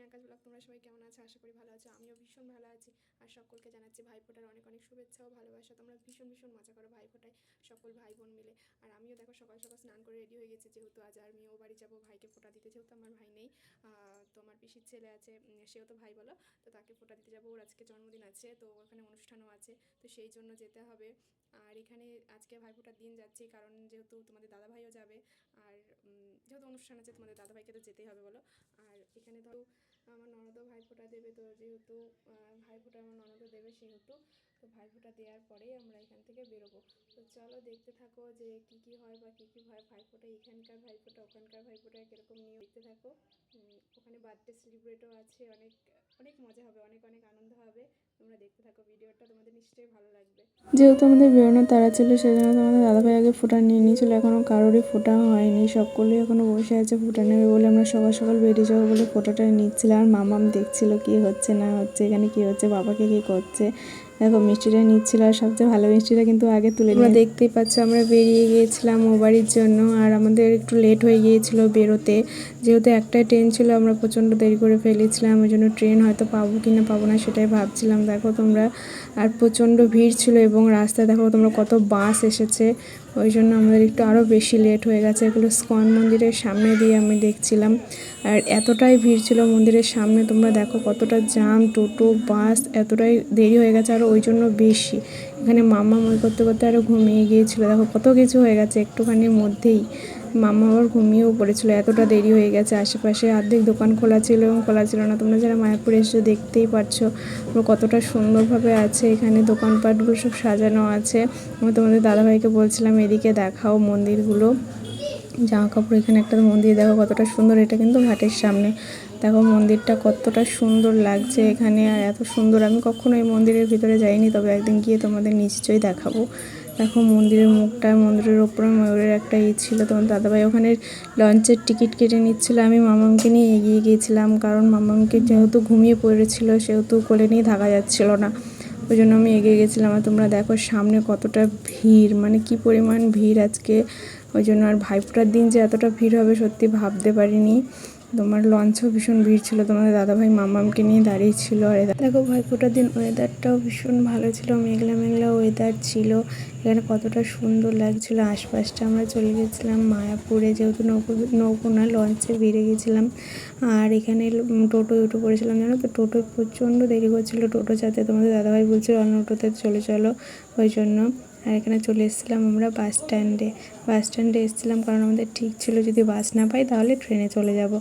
আকাশ blog. তোমরা সবাই কেমন আছো? আশা করি ভালো আছো। আমিও ভীষণ ভালো আছি। আর সকলকে জানাচ্ছি ভাইফোঁটার অনেক অনেক শুভেচ্ছা ও ভালোবাসা। তোমরা ভীষণ ভীষণ মজা করো ভাইফোঁটায় সকল ভাই বোন মিলে। আর আমিও দেখো সকাল সকাল স্নান করে রেডি হয়ে গেছি, যেহেতু আজ আর মেয়েও বাড়ি যাবো ভাইকে ফোঁটা দিতে, যেহেতু আমার ভাই নেই। তো আমার পিসির ছেলে আছে, সেও তো ভাই বলো, তো তাকে ফোঁটা দিতে যাবো। ওর আজকে জন্মদিন আছে, তো ওখানে অনুষ্ঠানও আছে, তো সেই জন্য যেতে হবে। আর এখানে আজকে ভাইফোঁটার দিন যাচ্ছি, কারণ যেহেতু তোমাদের দাদাভাইও যাবে। আর যেহেতু অনুষ্ঠান আছে, তোমাদের দাদাভাইকে তো যেতেই হবে বলো। আর এখানে ধরো আমার ননদও ভাইফোঁটা দেবে, তো যেহেতু ভাইফোঁটা আমার ননদও দেবে, সেহেতু তো ভাইফোঁটা দেওয়ার পরেই আমরা এখান থেকে বেরোবো। তো চলো দেখতে থাকো যে কি হয় বা কী হয় ভাইফোঁটা, এখানকার ভাইফোঁটা ওখানকার ভাইফোঁটা কীরকম নিয়ে দেখতে থাকো। ওখানে বার্থডে সেলিব্রেটও আছে, অনেক অনেক মজা হবে, অনেক অনেক আনন্দ হবে। তোমরা দেখতে থাকো ভিডিওটা, তোমাদের নিশ্চয়ই ভালো লাগবে। যেহেতু আমাদের বেরোনোর তাড়া ছিল, সেজন্য তোমাদের দাদাভাই আগে ফোঁটা নিয়ে নিয়েছিল। এখনও কারোরই ফোঁটা হয়নি, সকলেই এখনও বসে আছে ফোঁটা নেবে বলে। আমরা সকাল সকাল বেরিয়ে যাবো বলে ফোঁটাটা নিচ্ছিলাম। আর মামাম দেখছিল কী হচ্ছে না হচ্ছে, এখানে কী হচ্ছে, বাবাকে কী করছে। দেখো মিষ্টিটা নিচ্ছিল, আর সবচেয়ে ভালো মিষ্টিটা কিন্তু আগে তুলে আমরা দেখতেই পাচ্ছ। আমরা বেরিয়ে গিয়েছিলাম ও বাড়ির জন্য, আর আমাদের একটু লেট হয়ে গিয়েছিল বেরোতে, যেহেতু একটাই ট্রেন ছিল। আমরা প্রচণ্ড দেরি করে ফেলেছিলাম, ওই জন্য ট্রেন হয়তো পাবো কি না পাবো না সেটাই ভাবছিলাম। দেখো তোমরা, আর প্রচণ্ড ভিড় ছিল, এবং রাস্তায় দেখো তোমরা কত বাস এসেছে, ওই জন্য আমাদের একটু আরও বেশি লেট হয়ে গেছে। এগুলো স্কন মন্দিরের সামনে দিয়ে আমি দেখছিলাম, আর এতটাই ভিড় ছিল মন্দিরের সামনে, তোমরা দেখো কতটা জাম, টোটো বাস, এতটাই দেরি হয়ে গেছে আরও, ওই জন্য বেশি। এখানে মামা মই করতে করতে আরও ঘুমিয়ে গিয়েছিলো। দেখো কত কিছু হয়ে গেছে একটুখানির মধ্যেই। মামা আবার ঘুমিয়েও পড়েছিল, এতটা দেরি হয়ে গেছে। আশেপাশে অর্ধেক দোকান খোলা ছিল এবং খোলা ছিল না। তোমরা যারা মায়াপুরে এসে দেখতেই পাচ্ছো কতটা সুন্দরভাবে আছে এখানে, দোকানপাটগুলো সব সাজানো আছে। আমি তোমাদের দাদাভাইকে বলছিলাম এদিকে দেখাও মন্দিরগুলো, জামা কাপড়। এখানে একটা মন্দির দেখো কতটা সুন্দর, এটা কিন্তু ঘাটের সামনে। দেখো মন্দিরটা কতটা সুন্দর লাগছে এখানে, আর এত সুন্দর। আমি কখনো এই মন্দিরের ভিতরে যাইনি, তবে একদিন গিয়ে তোমাদের নিশ্চয়ই দেখাবো। দেখো মন্দিরের মুখটা, মন্দিরের ওপরে ময়ূরের একটা ছিল। তোমার দাদাভাই ওখানে লঞ্চের টিকিট কেটে নিচ্ছিল। আমি মামামকে নিয়ে এগিয়ে গিয়েছিলাম, কারণ মামামকে যেহেতু ঘুমিয়ে পড়েছিল, সেহেতু কোলে নিয়ে থাকা যাচ্ছিল না, ওই জন্য আমি এগিয়ে গেছিলাম। আর তোমরা দেখো সামনে কতটা ভিড়, মানে কি পরিমাণ ভিড় আজকে, ওই জন্য। আর ভাইফোঁটার দিন যে এতটা ভিড় হবে সত্যি ভাবতে পারিনি। তোমার লঞ্চেও ভীষণ ভিড় ছিল, তোমাদের দাদাভাই মামামকে নিয়ে দাঁড়িয়েছিল। আর দেখো ভাইফোঁটার দিন ওয়েদারটাও ভীষণ ভালো ছিল, মেঘলা মেঘলা ওয়েদার ছিল। এখানে কতটা সুন্দর লাগছিল আশপাশটা। আমরা চলে গেছিলাম মায়াপুরে, যেহেতু নৌকো না লঞ্চে বেরিয়ে গেছিলাম। আর এখানে টোটোয় উঠে পড়েছিলাম, জানো তো টোটোয় প্রচণ্ড দেরি করছিলো টোটো যাতে। তোমাদের দাদাভাই বলছিল অন্য টোটোতে চলে চলো, ওই জন্য। আর এখানে চলে এসেছিলাম আমরা বাস স্ট্যান্ডে এসেছিলাম, কারণ আমাদের ঠিক ছিল যদি বাস না পাই তাহলে ট্রেনে চলে যাব,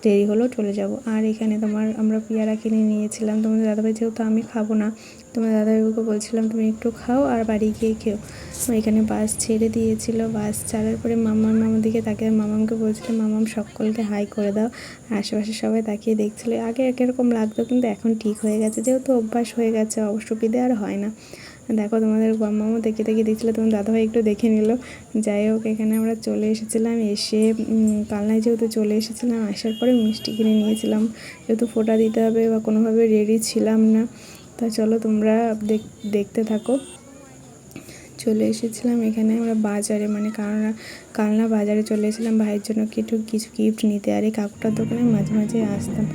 দেরি হলেও চলে যাব। আর এখানে আমরা পেয়ারা কিনে নিয়েছিলাম। তোমাদের দাদাভাই যেহেতু আমি খাবো না, তোমাদের দাদাভাইকে বলছিলাম তুমি একটু খাও আর বাড়ি গিয়ে খেও। এখানে বাস ছেড়ে দিয়েছিল, বাস ছাড়ার পরে মামার দিকে তাকিয়ে মামামকে বলছিলাম মামাম সকলকে হাই করে দাও। আর আশেপাশে সবাই তাকিয়ে দেখছিলো। আগে একরকম লাগতো, কিন্তু এখন ঠিক হয়ে গেছে, যেহেতু অভ্যাস হয়ে গেছে, অসুবিধে আর হয় না। দেখো তোমাদের মামাও দেখে দিচ্ছিলো, তোমার দাদাভাই একটু দেখে নিল। যাই হোক, এখানে আমরা চলে এসেছিলাম। এসে কালনায় যেহেতু চলে এসেছিলাম, আসার পরে মিষ্টি কিনে নিয়েছিলাম, যেহেতু ফোঁটা দিতে হবে বা কোনোভাবে রেডি ছিলাম না। তা চলো তোমরা দেখতে থাকো। চলে এসেছিলাম এখানে আমরা বাজারে, মানে কালনা বাজারে চলে এসেছিলাম ভাইয়ের জন্য কিছু গিফট নিতে। আর এই কাকুটার দোকানে মাঝে মাঝে আসতাম,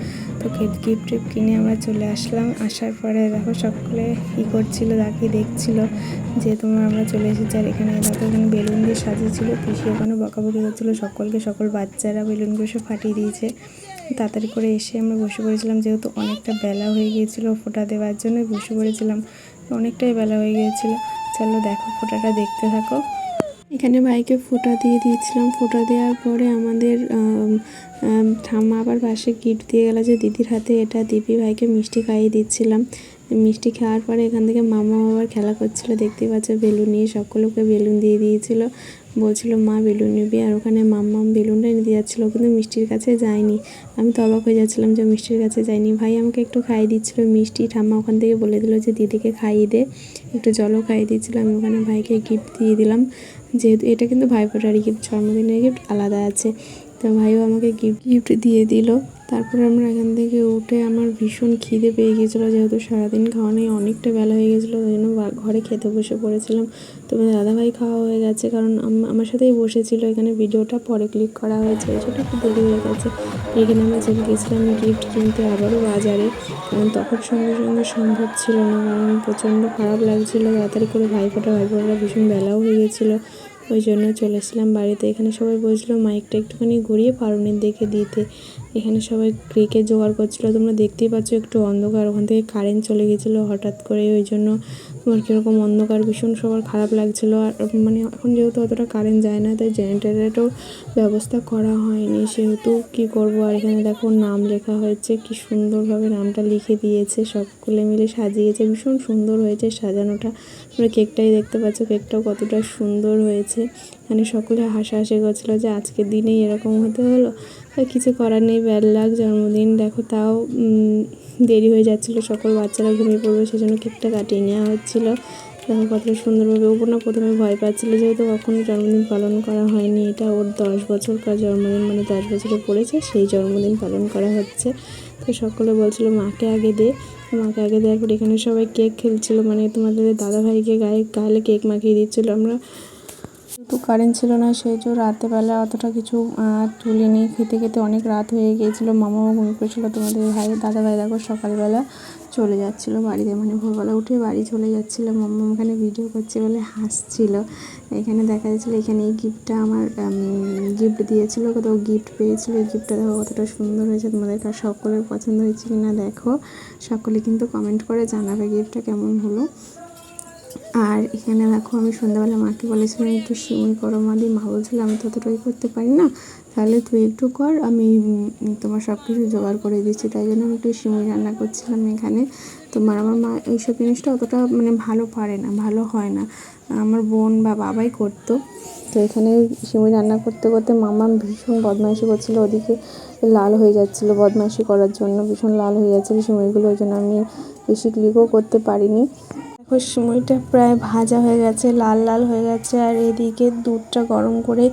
তো গিফট কিনে আমরা চলে আসলাম। আসার পরে দেখো সকলে কী করছিল, তাকে দেখছিল যে আমরা চলে এসেছি। আর এখানে দেখো এখানে বেলুন দিয়ে সাজিয়েছিল, পিসি ওখানে বকাবকি করছিলো সকলকে, সকল বাচ্চারা বেলুনগুলো সব ফাটিয়ে দিয়েছে। তাড়াতাড়ি করে এসে আমরা বসে পড়েছিলাম, যেহেতু অনেকটা বেলা হয়ে গিয়েছিলো ফোঁটা দেওয়ার জন্য বসে পড়েছিলাম, অনেকটাই বেলা হয়ে গিয়েছিলো। চলো দেখো ফোঁটাটা দেখতে থাকো। এখানে ভাইকে ফোঁটা দিয়ে দিয়েছিলাম। ফোঁটা দেওয়ার পরে আমাদের ঠাম্মা আবার পাশে গিফট দিয়ে গেল, যে দিদির হাতে এটা দিবি। ভাইকে মিষ্টি খাইয়ে দিচ্ছিলাম। মিষ্টি খাওয়ার পরে এখান থেকে মামা আবার খেলা করছিল, দেখতেই পাচ্ছ বেলুন নিয়ে সকলকে বেলুন দিয়ে দিয়েছিল, বলছিল মা বেলুন নিবি। আর ওখানে মাম্মাম বেলুনটা নিতে যাচ্ছিলো, কিন্তু মিষ্টির কাছে যায়নি। আমি তো অবাক হয়ে যাচ্ছিলাম যে মিষ্টির কাছে যায়নি। ভাই আমাকে একটু খাইয়ে দিচ্ছিলো মিষ্টি, ঠাম্মা ওখান থেকে বলে দিল যে দিদিকে খাইয়ে দে, একটু জলও খাইয়ে দিচ্ছিলো। আমি ওখানে ভাইকে গিফট দিয়ে দিলাম, যেহেতু এটা কিন্তু ভাইফোঁটারই গিফট, জন্মদিনের গিফট আলাদা আছে। তো ভাইও আমাকে গিফট দিয়ে দিল। তারপরে আমরা এখান থেকে উঠে আমার ভীষণ খিদে পেয়ে গিয়েছিলো, যেহেতু সারাদিন খাওয়া নেই, অনেকটা বেলা হয়ে গেছিলো, ওই জন্য ঘরে খেতে বসে পড়েছিলাম। তোমাদের দাদাভাই খাওয়া হয়ে গেছে, কারণ আমার সাথেই বসেছিল। এখানে ভিডিওটা পরে ক্লিক করা হয়েছে, ওই জন্য একটু দেরি হয়ে গেছে। এখানে আমরা চলে গেছিলাম গিফট কিনতে আবারও বাজারে, কারণ তখন সঙ্গে সঙ্গে সম্ভব ছিল না, কারণ প্রচণ্ড খারাপ লাগছিলো। তাড়াতাড়ি করে ভাইফোঁটা ভীষণ বেলাও হয়ে গেছিলো, ওই জন্য চলে এসেছিলাম বাড়িতে। এখানে সবাই বলছিল মাইকটা একটুখানি ঘুরিয়ে পারুনির দেখে দিতে। এখানে সবাই কেকের জোগাড় করছিলো, তোমরা দেখতেই পাচ্ছ একটু অন্ধকার, ওখান থেকে কারেন্ট চলে গেছিলো হঠাৎ করে, ওই জন্য তোমার কীরকম অন্ধকার, ভীষণ সবার খারাপ লাগছিলো। আর মানে এখন যেহেতু অতটা কারেন্ট যায় না, তাই জেনারেটরেরও ব্যবস্থা করা হয়নি, সেহেতু কী করবো। আর এখানে দেখো নাম লেখা হয়েছে, কি সুন্দরভাবে নামটা লিখে দিয়েছে, সকলে মিলে সাজিয়েছে, ভীষণ সুন্দর হয়েছে সাজানোটা। তোমরা কেকটাই দেখতে পাচ্ছ, কেকটাও কতটা সুন্দর হয়েছে। মানে সকলে হাসাহাসি করছিলো যে আজকের দিনেই এরকম হতে হলো। কিছু করার নেই, ব্যাড লাক, জন্মদিন। দেখো তাও দেরি হয়ে যাচ্ছিলো, সকল বাচ্চারা ঘুমিয়ে পড়বে, সেজন্য কেকটা কাটিয়ে নেওয়া হচ্ছিলো। দেখো কতটা সুন্দরভাবে। ওপর না প্রথমে ভয় পাচ্ছিলো, যেহেতু কখনো জন্মদিন পালন করা হয়নি, এটা ওর 10 বছরকার জন্মদিন, মানে 10 বছরে পড়েছে, সেই জন্মদিন পালন করা হচ্ছে। তো সকলে বলছিলো মাকে আগে দে, মাকে আগে দেওয়ার পর এখানে সবাই কেক খেলছিলো, মানে তোমাদের দাদাভাইকে গায়ে কেক মাখিয়ে দিচ্ছিলো। আমরা তো কারেন্ট ছিল না, সেই জন্য রাতেরবেলা অতটা কিছু তুলিনি, খেতে খেতে অনেক রাত হয়ে গিয়েছিলো, মামাও ঘুমিয়ে পড়েছিলো। তোমাদের দাদাভাই দেখো সকালবেলা চলে যাচ্ছিলো বাড়িতে, মানে ভোরবেলা উঠে বাড়ি চলে যাচ্ছিলো। মাম্মা ওখানে ভিডিও করছে বলে হাসছিল। এখানে দেখা যাচ্ছিলো, এখানে এই গিফটটা আমার গিফট দিয়েছিলো, কোথাও গিফট পেয়েছিলো। এই গিফটটা দেখো কতটা সুন্দর হয়েছে, তোমাদের কার সকলের পছন্দ হয়েছে কিনা দেখো, সকলে কিন্তু কমেন্ট করে জানাবে গিফটটা কেমন হলো। আর এখানে দেখো আমি সন্ধ্যাবেলা মাকে বলেছিলাম একটু সিমুই করো মা দি, মা বলছিল আমি তো অতটাই করতে পারি না, তাহলে তুই একটু কর, আমি তোমার সব কিছু জোগাড় করে দিচ্ছি। তাই জন্য আমি একটু সিমুই রান্না করছিলাম এখানে। আমার মা এইসব জিনিসটা অতটা মানে ভালো পারে না, ভালো হয় না, আমার বোন বা বাবাই করতো। তো এখানে সিমুই রান্না করতে করতে মামা ভীষণ বদমাইশি করছিলো, ওদিকে লাল হয়ে যাচ্ছিলো, বদমাইশি করার জন্য ভীষণ লাল হয়ে যাচ্ছিলো সিমুইগুলো, ওই জন্য আমি বেশি ক্লিকও করতে পারিনি। দেখো সিমুইটা প্রায় ভাজা হয়ে গেছে, লাল লাল হয়ে গেছে। আর এদিকে দুধটা গরম করে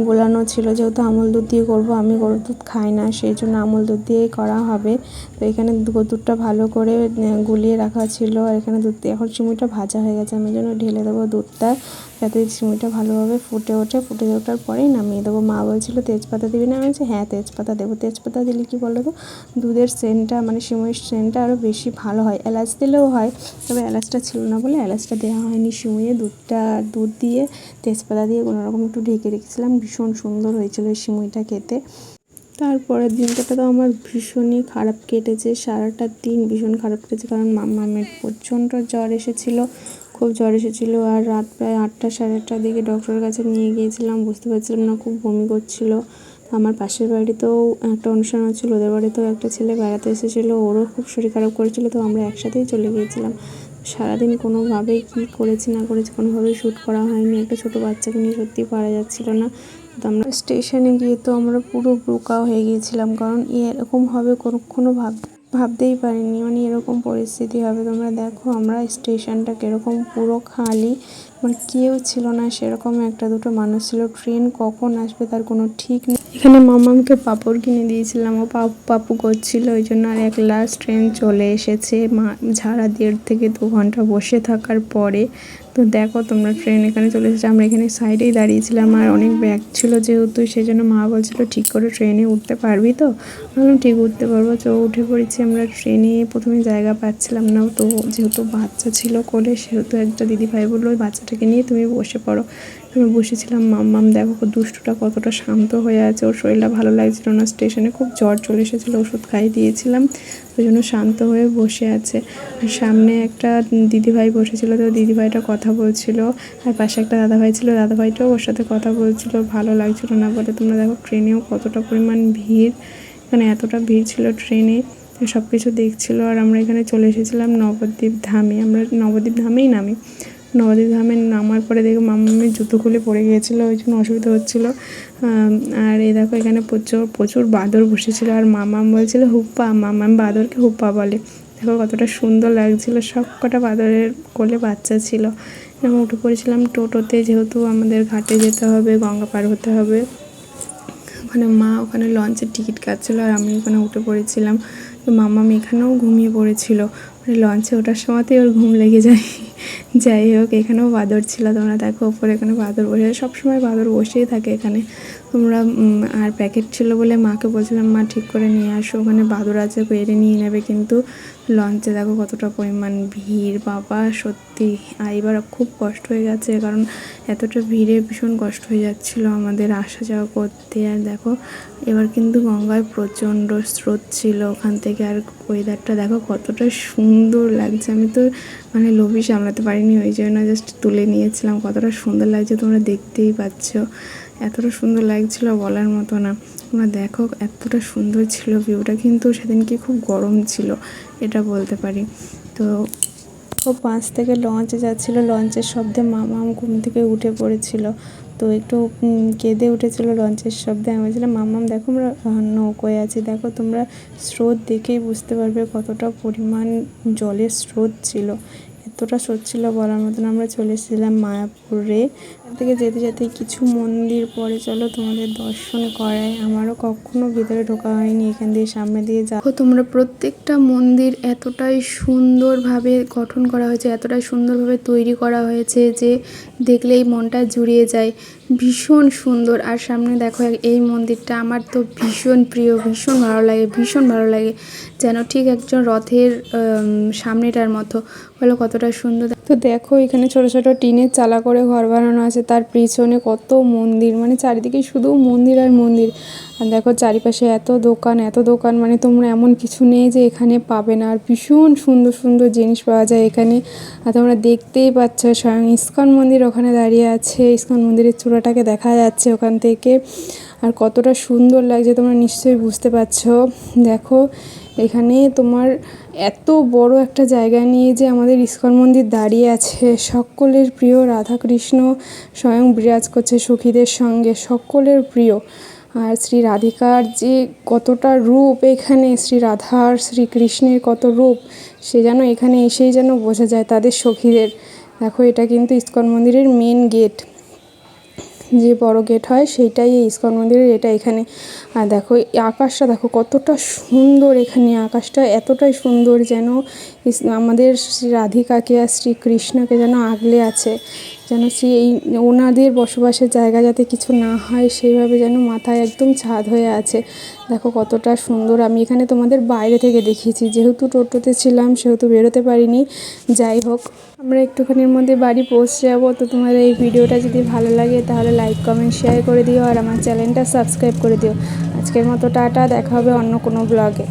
গোলানো ছিল, যেহেতু আমল দুধ দিয়ে করবো, আমি গরুর দুধ খাই না, সেই জন্য আমল দুধ দিয়েই করা হবে। তো এখানে দুধটা ভালো করে গুলিয়ে রাখা ছিল, আর এখানে দুধ এখন সিমুইটা ভাজা হয়ে গেছে, আমি জন্য ঢেলে দেবো দুধটা, যাতে সিমুইটা ভালোভাবে ফুটে ওঠে। ফুটে ওঠার পরেই নামিয়ে দেবো। মা বলছিলো তেজপাতা দিবি না, আমি বলছি হ্যাঁ তেজপাতা দেবো। তেজপাতা দিলে কি বলো তো, দুধের সেন্টটা মানে সিমুইয়ের সেন্টটা আরও বেশি ভালো হয়। এলাচ দিলেও হয়, তবে এলাচটা ছিল না বলে এলাচটা দেওয়া হয়নি সিমুইয়ে। দুধ দিয়ে তেজপাতা দিয়ে কোনোরকম একটু ঢেকে রেখেছিলাম, ভীষণ সুন্দর হয়েছিল এই সিমুইটা খেতে। তারপরের দিনটা তো আমার ভীষণই খারাপ কেটেছে, সারাটা দিন ভীষণ খারাপ কেটেছে, কারণ মাম্মামের প্রচণ্ড জ্বর এসেছিলো, খুব জ্বর এসেছিলো। আর রাত প্রায় 8টা সাড়ে 8টার দিকে ডক্টরের কাছে নিয়ে গিয়েছিলাম, বুঝতে পারছিলাম না, খুব বমি করছিলো। আমার পাশের বাড়িতেও একটা অনুষ্ঠান হচ্ছিলো, ওদের বাড়িতেও একটা ছেলে বেড়াতে এসেছিলো, ওরও খুব শরীর খারাপ করেছিলো, তো আমরা একসাথেই চলে গিয়েছিলাম। সারাদিন কোনোভাবেই কী করেছি না করেছি কোনোভাবেই শ্যুট করা হয়নি, একটা ছোটো বাচ্চাকে নিয়ে সত্যিই পারা যাচ্ছিলো না। তো আমরা স্টেশনে গিয়ে তো আমরা পুরো বোকা হয়ে গিয়েছিলাম, কারণ এরকম হবে কখনো ভাবতেই পারিনি, মানে এরকম পরিস্থিতি হবে। তোমরা দেখো আমরা স্টেশনটা কীরকম পুরো খালি, মানে কেউ ছিল না, সেরকম একটা দুটো মানুষ ছিল। ট্রেন কখন আসবে তার কোনো ঠিক নেই। এখানে মামাকে পাঁপড় কিনে দিয়েছিলাম, ও পাপু করছিল, ওই জন্য। আর এক লাস্ট ট্রেন চলে এসেছে, ঝাড়া 1.5 থেকে 2 ঘন্টা বসে থাকার পরে। তো দেখো তোমরা ট্রেন এখানে চলে এসেছে, আমরা এখানে সাইডেই দাঁড়িয়েছিলাম, আর অনেক ব্যাগ ছিল যেহেতু, সেই জন্য মা বলছিল ঠিক করে ট্রেনে উঠতে পারবি তো, বললাম ঠিক উঠতে পারবো। তো উঠে পড়েছি আমরা ট্রেনে। প্রথমে জায়গা পাচ্ছিলাম না, তো যেহেতু বাচ্চা ছিল কোলে, সেহেতু একটা দিদিভাই বললো ওই বাচ্চাটাকে নিয়ে তুমি বসে পড়ো। আমি বসেছিলাম। মাম্মাম দেখো দুষ্টুটা কতটা শান্ত হয়ে আছে, ওর শরীরটা ভালো লাগছিল না, স্টেশনে খুব জ্বর চলে এসেছিলো, ওষুধ খাইয়ে দিয়েছিলাম, ওই জন্য শান্ত হয়ে বসে আছে। আর সামনে একটা দিদিভাই বসেছিল, তো দিদিভাইটা কথা বলছিল, আর পাশে একটা দাদাভাই ছিল, দাদাভাইটাও ওর সাথে কথা বলছিল, ভালো লাগছিল না বলে। তোমরা দেখো ট্রেনেও কতটা পরিমাণ ভিড়, এখানে এতটা ভিড় ছিল ট্রেনে, সব কিছু দেখছিলো। আর আমরা এখানে চলে এসেছিলাম নবদ্বীপ ধামে, আমরা নবদ্বীপ ধামেই নামি। নবদ্বীপ ধামে নামার পরে দেখো মামামের জুতো খুলে পড়ে গিয়েছিলো, ওই জন্য অসুবিধা হচ্ছিলো। আর এই দেখো এখানে প্রচুর বাঁদর বসেছিলো, আর মামাম বলছিল হুপ্পা, মামাম বাঁদরকে হুপ্পা বলে। দেখো কতটা সুন্দর লাগছিলো, সব কটা বাঁদরের কোলে বাচ্চা ছিল। এবং উঠে পড়েছিলাম টোটোতে, যেহেতু আমাদের ঘাটে যেতে হবে, গঙ্গা পার হতে হবে। ওখানে মা ওখানে লঞ্চের টিকিট কাটছিলো আর আমি ওখানে উঠে পড়েছিলাম। তো মাম্মাম এখানেও ঘুমিয়ে পড়েছিল, মানে লঞ্চে ওঠার সময়তেই ওর ঘুম লেগে যায়। যাই হোক, এখানেও বাদর ছিল, তোমরা দেখো ওপরে এখানে বাদর বসে, সবসময় বাদর বসেই থাকে এখানে তোমরা। আর প্যাকেট ছিল বলে মাকে বলছিলাম মা ঠিক করে নিয়ে আসো, ওখানে বাদর আছে পেরে নিয়ে নেবে। কিন্তু লঞ্চে দেখো কতটা পরিমাণ ভিড়, বাবা সত্যি এবার খুব কষ্ট হয়ে গেছে, কারণ এতটা ভিড়ে ভীষণ কষ্ট হয়ে যাচ্ছিল আমাদের আসা যাওয়া করতে। আর দেখো এবার কিন্তু গঙ্গায় প্রচণ্ড স্রোত ছিল ওখান থেকে, আর ওয়েদারটা দেখো কতটা সুন্দর লাগছে। আমি তো মানে লোভই সামলাতে পারিনি, ওই জন্য জাস্ট তুলে নিয়েছিলাম। কতটা সুন্দর লাগছে তোমরা দেখতেই পাচ্ছ, এতটা সুন্দর লাগছিল বলার মতো না। তোমরা দেখো এতটা সুন্দর ছিল ভিউটা, কিন্তু সেদিনকে খুব গরম ছিল এটা বলতে পারি। তো ও পাঁচ থেকে লঞ্চে যাচ্ছিলো, লঞ্চের শব্দে মামাম ঘুম থেকে উঠে পড়েছিল, তো একটু কেঁদে উঠেছিল লঞ্চের শব্দে। আমি বলছিলাম মামাম দেখো আমরা নৌকোয় আছি, দেখো তোমরা স্রোত দেখেই বুঝতে পারবে কতটা পরিমাণ জলের স্রোত ছিল, এতটা স্রোত ছিল বলার মতন। আমরা চলে এসেছিলাম মায়াপুরে। এখান থেকে যেতে যেতে কিছু মন্দির পরে চলো তোমাদের দর্শন করায়, আমারও কখনো ভিতরে ঢোকা হয়নি, এখান দিয়ে সামনে দিয়ে যাও। তোমরা প্রত্যেকটা মন্দির এতটাই সুন্দরভাবে গঠন করা হয়েছে, এতটাই সুন্দরভাবে তৈরি করা হয়েছে যে দেখলেই মনটা জুড়িয়ে যায়, ভীষণ সুন্দর। আর সামনে দেখো এই মন্দিরটা আমার তো ভীষণ প্রিয়, ভীষণ ভালো লাগে, ভীষণ ভালো লাগে, যেন ঠিক একজন রথের সামনেটার মতো, বলো কতটা সুন্দর। তো দেখো এখানে ছোট ছোট টিনের চালা করে ঘর বানানো আছে, তার পিছনে কত মন্দির, মানে চারিদিকে শুধু মন্দির আর মন্দির। আর দেখো চারিপাশে এত দোকান, এত দোকান, মানে তোমরা এমন কিছু নেই যে এখানে পাবে না। আর ভীষণ সুন্দর সুন্দর জিনিস পাওয়া যায় এখানে। আর তোমরা দেখতেই পাচ্ছ স্বয়ং ইস্কন মন্দির ওখানে দাঁড়িয়ে আছে, ইস্কন মন্দিরের চূড়াটাকে দেখা যাচ্ছে ওখান থেকে। আর কতটা সুন্দর লাগছে তোমরা নিশ্চয়ই বুঝতে পারছো। দেখো এখানে তোমার এত বড় একটা জায়গা নিয়ে যে আমাদের ইস্কন মন্দির দাঁড়িয়ে আছে, সকলের প্রিয় রাধাকৃষ্ণ স্বয়ং বিরাজ করছে সখীদের সঙ্গে, সকলের প্রিয়। আর শ্রী রাধিকার যে কতটা রূপ এখানে, শ্রী রাধার শ্রীকৃষ্ণের কত রূপ, সে যেন এখানে এসেই যেন বোঝা যায় তাদের সখীদের। দেখো এটা কিন্তু ইস্কন মন্দিরের মেন গেট, যে বড় গেট হয় সেইটাই এই ইস্কন মন্দিরের, এটা এখানে। আর দেখো এই আকাশটা দেখো কতটা সুন্দর, এখানে আকাশটা এতটাই সুন্দর যেন আমাদের শ্রী রাধিকাকে আর শ্রীকৃষ্ণকে যেন আগলে আছে, যেন এই ওনাদের বসবাসের জায়গা যাতে কিছু না হয় সেইভাবে যেন মাথায় একদম ছাদ হয়ে আছে। দেখো কতটা সুন্দর। আমি এখানে তোমাদের বাইরে থেকে দেখিয়েছি, যেহেতু টোটোতে ছিলাম সেহেতু বেরোতে পারিনি। যাই হোক, আমরা একটুখানির মধ্যে বাড়ি পৌঁছে যাবো। তো তোমাদের এই ভিডিওটা যদি ভালো লাগে তাহলে লাইক কমেন্ট শেয়ার করে দিও, আর আমার চ্যানেলটা সাবস্ক্রাইব করে দিও। আজকের মতো টাটা, দেখা হবে অন্য কোনো ব্লগে।